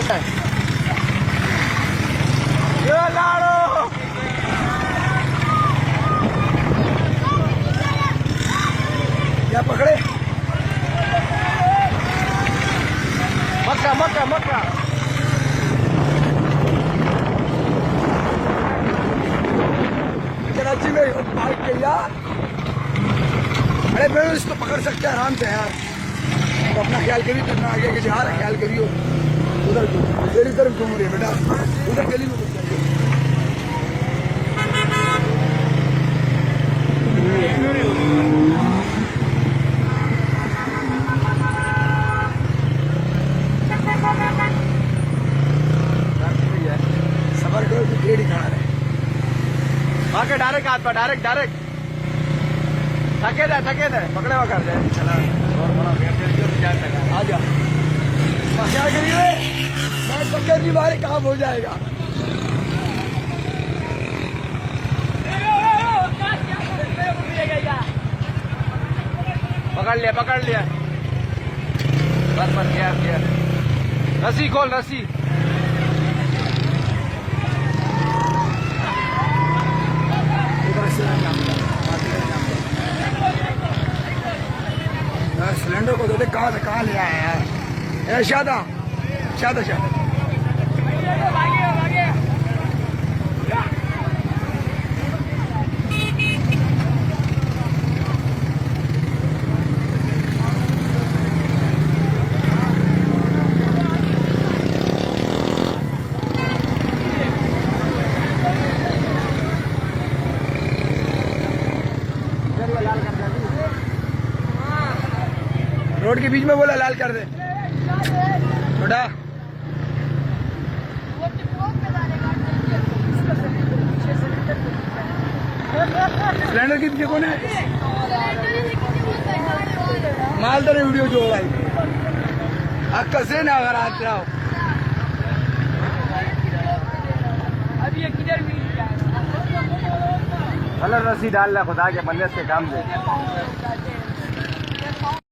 क्या पकड़े? मक्का मक्का मक्का। कराची में बाइक के यार, अरे मैं इसको पकड़ सकते हैं आराम से यार। तो अपना ख्याल करिए, करना आगे के जहाँ ख्याल करियो। उधर इधर घूम रही है बेटा, उधर गली में घुस जाइए। सबर करो तो गेड़ी खड़ा रहे, आके डायरेक्ट हाथ पर, डायरेक्ट थके दे पकड़े हुआ कर दे। आ जा, क्या करिए, मैं पकड़ की बारी काम हो जाएगा। पकड़ लिया बस गया। रस्सी खोल, रस्सी। सिलेंडर को दे, कहाँ ले आया यार? शादा रोड के बीच में बोला लाल कर दे बेटा। सिलेंडर कितने कौन है? माल तो वीडियो जो भाई अक्का से ना अगर आते रहो। अब ये किधर मिल गलत रस्सी डाल रहा, खुदा के बंदे से काम दे।